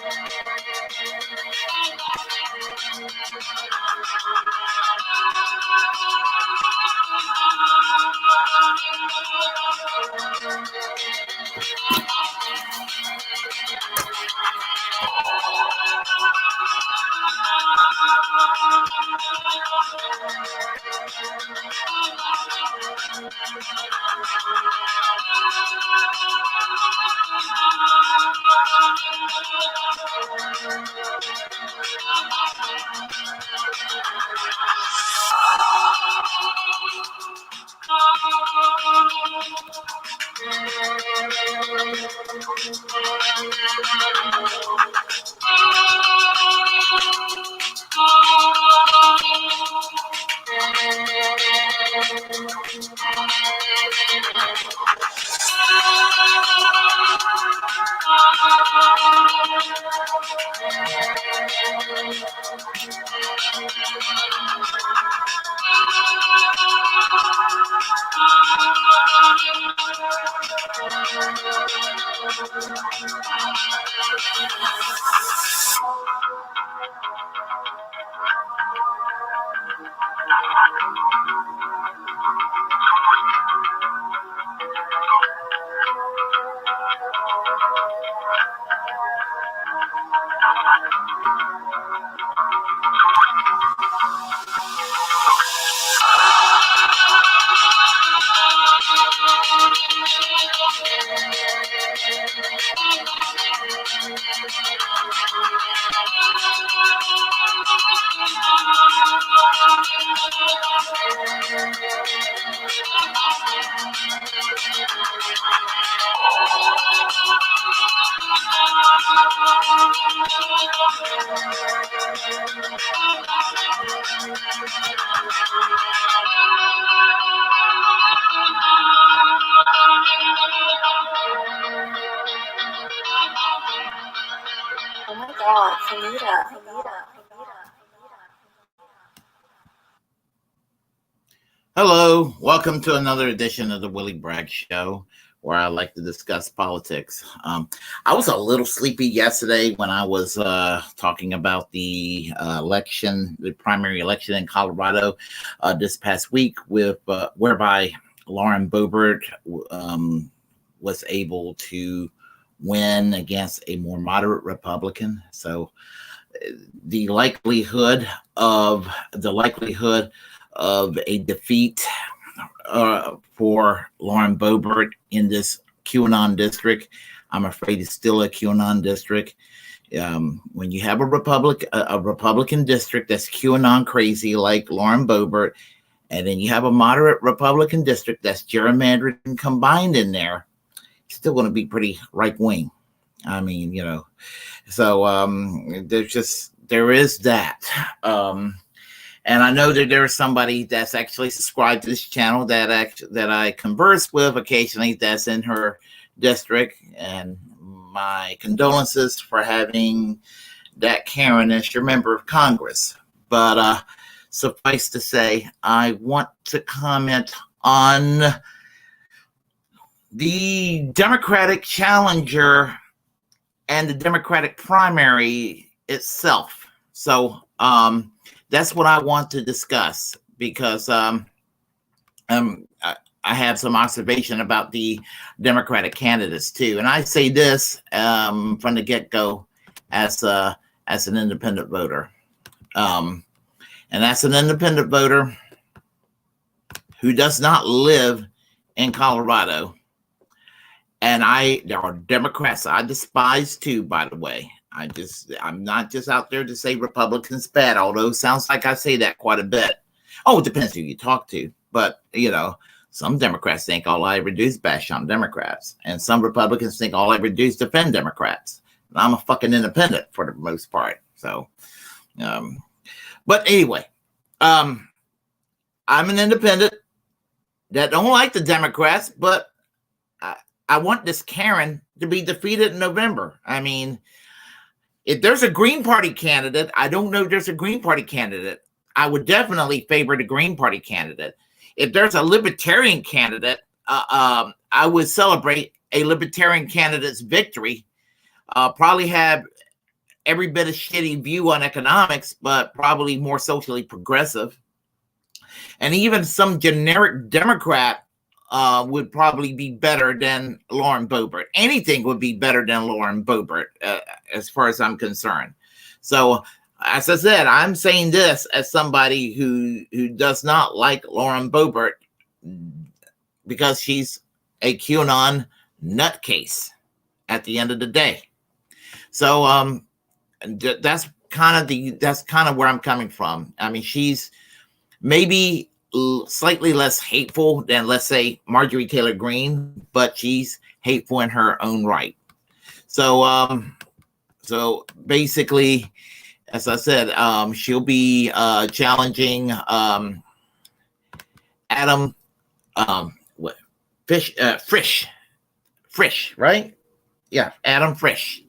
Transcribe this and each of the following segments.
Oh my God, Anita. Hello, welcome to another edition of the Willie Bragg Show, where I like to discuss politics. I was a little sleepy yesterday when I was talking about the election, the primary election in Colorado this past week, with whereby Lauren Boebert was able to win against a more moderate Republican. So the likelihood of a defeat for Lauren Boebert in this QAnon district, I'm afraid it's still a QAnon district. When you have a Republican district that's QAnon crazy like Lauren Boebert, and then you have a moderate Republican district that's gerrymandered and combined in there, it's still going to be pretty right wing. I mean, so there is that. And I know that there's somebody that's actually subscribed to this channel that I converse with occasionally that's in her district. And my condolences for having that Karen as your member of Congress. But suffice to say, I want to comment on the Democratic challenger and the Democratic primary itself. So that's what I want to discuss, because I have some observation about the Democratic candidates too. And I say this from the get-go as an independent voter. And that's an independent voter who does not live in Colorado. And there are Democrats I despise too, by the way. I'm not just out there to say Republicans bad, although it sounds like I say that quite a bit. Oh, it depends who you talk to. But, some Democrats think all I ever do is bash on Democrats. And some Republicans think all I ever do is defend Democrats. And I'm a fucking independent for the most part. So, but anyway, I'm an independent that don't like the Democrats, but I want this Karen to be defeated in November. I mean, if there's a Green Party candidate, I don't know if there's a Green Party candidate. I would definitely favor the Green Party candidate. If there's a Libertarian candidate, I would celebrate a Libertarian candidate's victory. Probably have every bit of shitty view on economics, but probably more socially progressive. And even some generic Democrat would probably be better than Lauren Boebert. Anything would be better than Lauren Boebert, as far as I'm concerned. So, as I said, I'm saying this as somebody who does not like Lauren Boebert because she's a QAnon nutcase at the end of the day. So that's kind of where I'm coming from. I mean, she's maybe slightly less hateful than, let's say, Marjorie Taylor Greene, but she's hateful in her own right. So so basically, as I said, she'll be challenging Adam Frisch, right? Yeah, Adam Frisch.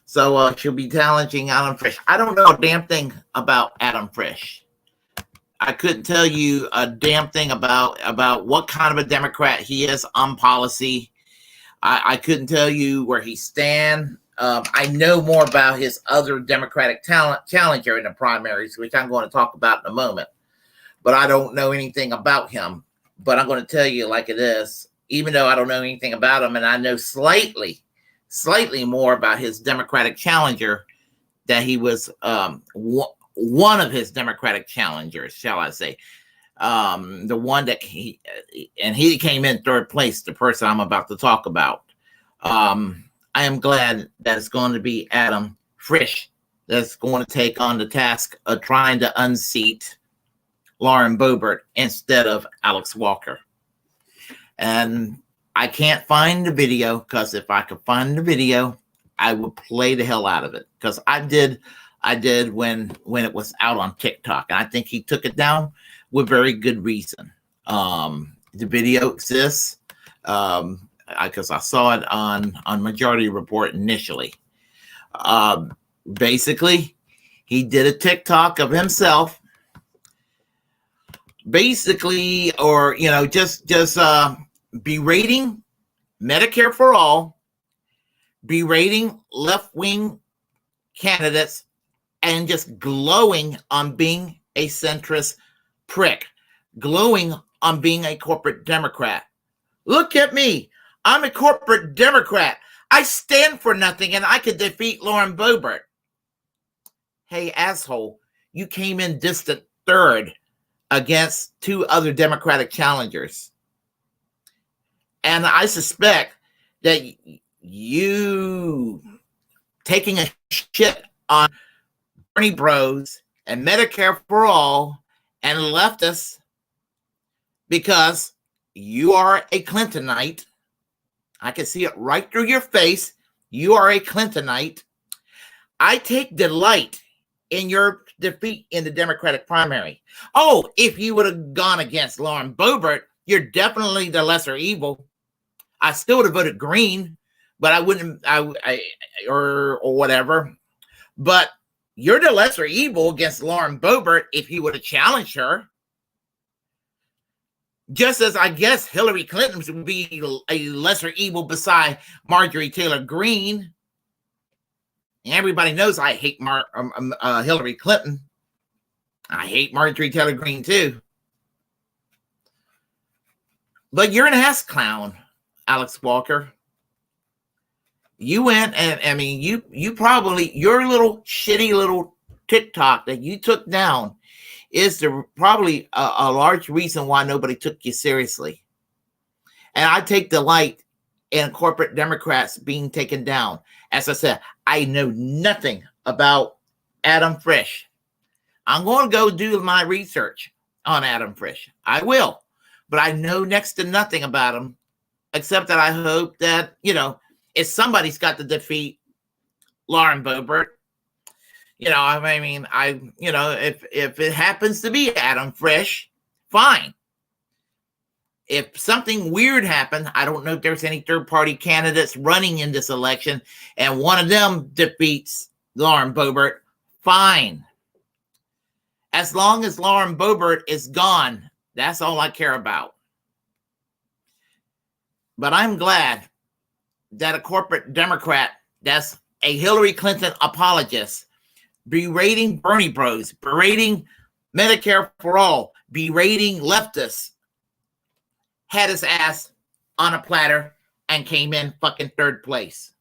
So she'll be challenging Adam Frisch. I don't know a damn thing about Adam Frisch. I couldn't tell you a damn thing about what kind of a Democrat he is on policy. I couldn't tell you where he stands. I know more about his other Democratic challenger in the primaries, which I'm going to talk about in a moment. But I don't know anything about him. But I'm going to tell you like it is, even though I don't know anything about him, and I know slightly more about his Democratic challenger, that he was one of his Democratic challengers, shall I say. The one that he came in third place, the person I'm about to talk about. I am glad that it's going to be Adam Frisch that's going to take on the task of trying to unseat Lauren Boebert instead of Alex Walker. And I can't find the video, because if I could find the video, I would play the hell out of it. Because I did when it was out on TikTok. And I think he took it down with very good reason. The video exists. Because I saw it on Majority Report initially. Basically, he did a TikTok of himself. Basically, or just berating Medicare for all, berating left-wing candidates, and just glowing on being a centrist prick, glowing on being a corporate Democrat. Look at me. I'm a corporate Democrat. I stand for nothing, and I could defeat Lauren Boebert. Hey, asshole, you came in distant third against two other Democratic challengers. And I suspect that you taking a shit on Bernie Bros and Medicare for all and leftists because you are a Clintonite. I can see it right through your face. You are a Clintonite. I take delight in your defeat in the Democratic primary. Oh, if you would have gone against Lauren Boebert, you're definitely the lesser evil. I still would have voted Green, but I wouldn't, or whatever. But you're the lesser evil against Lauren Boebert if you would have challenged her. Just as I guess Hillary Clinton would be a lesser evil beside Marjorie Taylor Greene. And everybody knows I hate Hillary Clinton. I hate Marjorie Taylor Greene too. But you're an ass clown, Alex Walker. You went and I mean you probably, your little shitty little TikTok that you took down is probably a large reason why nobody took you seriously. And I take delight in corporate Democrats being taken down. As I said, I know nothing about Adam Frisch. I'm going to go do my research on Adam Frisch. I will. But I know next to nothing about him, except that I hope that, if somebody's got to defeat Lauren Boebert, I mean, if it happens to be Adam Frisch, fine. If something weird happened, I don't know if there's any third-party candidates running in this election, and one of them defeats Lauren Boebert, fine. As long as Lauren Boebert is gone, that's all I care about. But I'm glad that a corporate Democrat that's a Hillary Clinton apologist, berating Bernie Bros, berating Medicare for all, berating leftists, had his ass on a platter and came in fucking third place.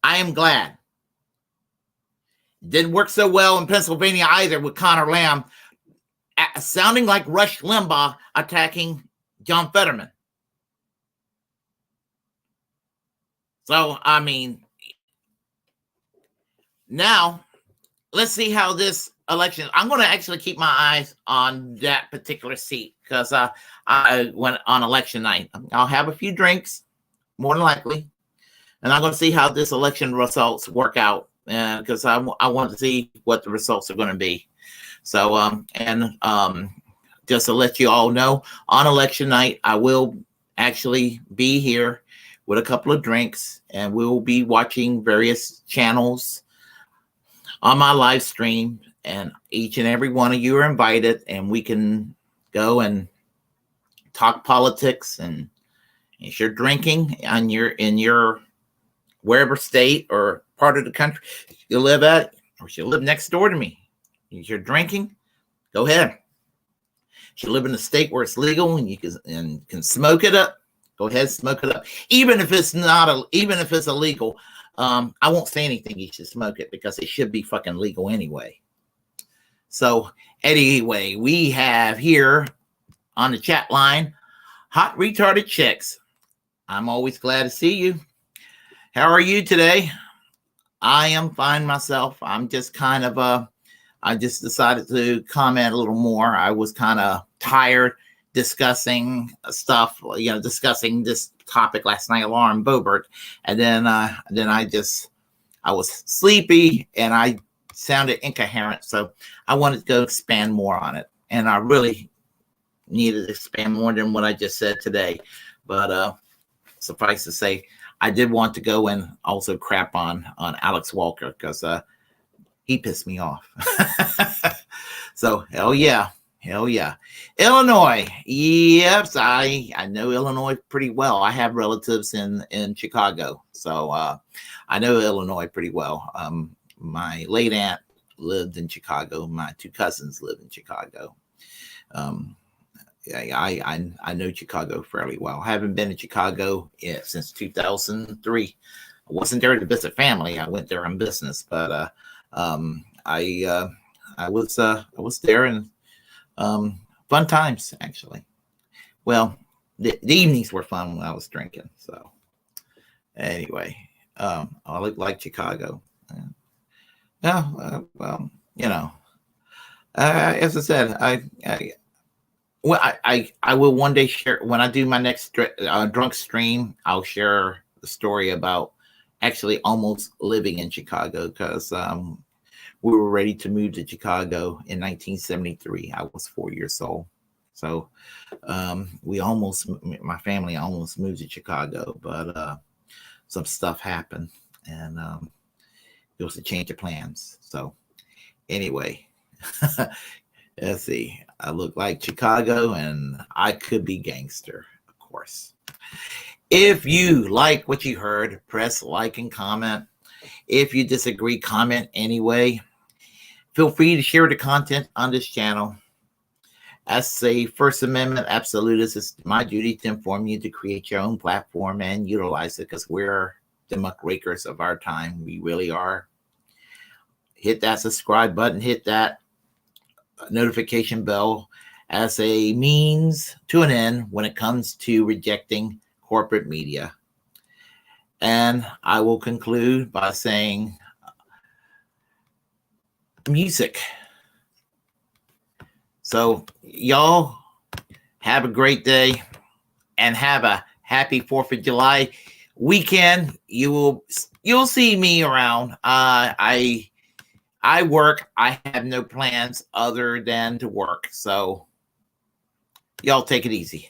I am glad. Didn't work so well in Pennsylvania either with Connor Lamb sounding like Rush Limbaugh attacking John Fetterman. So, I mean, now let's see how this election. I'm going to actually keep my eyes on that particular seat because I went on election night. I'll have a few drinks, more than likely, and I'm going to see how this election results work out because I want to see what the results are going to be. So, just to let you all know, on election night, I will actually be here with a couple of drinks, and we will be watching various channels on my live stream, and each and every one of you are invited, and we can go and talk politics. And if you're drinking in your wherever state or part of the country you live at, or if you live next door to me, if you're drinking, go ahead. If you live in a state where it's legal and you can smoke it up, go ahead, smoke it up. Even if it's illegal, I won't say anything. You should smoke it because it should be fucking legal anyway. So anyway, we have here on the chat line, Hot Retarded Chicks. I'm always glad to see you. How are you today? I am fine myself. I'm just kind of I just decided to comment a little more. I was kind of tired discussing stuff, discussing this topic last night, Lauren Boebert, and then I was sleepy and I sounded incoherent, so I wanted to go expand more on it, and I really needed to expand more than what I just said today. But suffice to say, I did want to go and also crap on Alex Walker because he pissed me off. So hell yeah. Illinois. Yes, I know Illinois pretty well. I have relatives in Chicago. So I know Illinois pretty well. My late aunt lived in Chicago. My two cousins live in Chicago. I know Chicago fairly well. I haven't been in Chicago since 2003. I wasn't there to visit family. I went there on business, but I was there and fun times actually. Well, the evenings were fun when I was drinking. So anyway, I look like Chicago. Well, as I said, I will one day share when I do my next drunk stream. I'll share the story about actually almost living in Chicago because we were ready to move to Chicago in 1973. I was 4 years old. So my family almost moved to Chicago, but some stuff happened and it was a change of plans. So anyway, let's see. I look like Chicago and I could be gangster, of course. If you like what you heard, press like and comment. If you disagree, comment anyway. Feel free to share the content on this channel. As a First Amendment absolutist, it's my duty to inform you to create your own platform and utilize it because we're the muckrakers of our time. We really are. Hit that subscribe button, hit that notification bell as a means to an end when it comes to rejecting corporate media. And I will conclude by saying music. So y'all have a great day and have a happy 4th of July weekend. You'll see me around. I work. I have no plans other than to work. So y'all take it easy.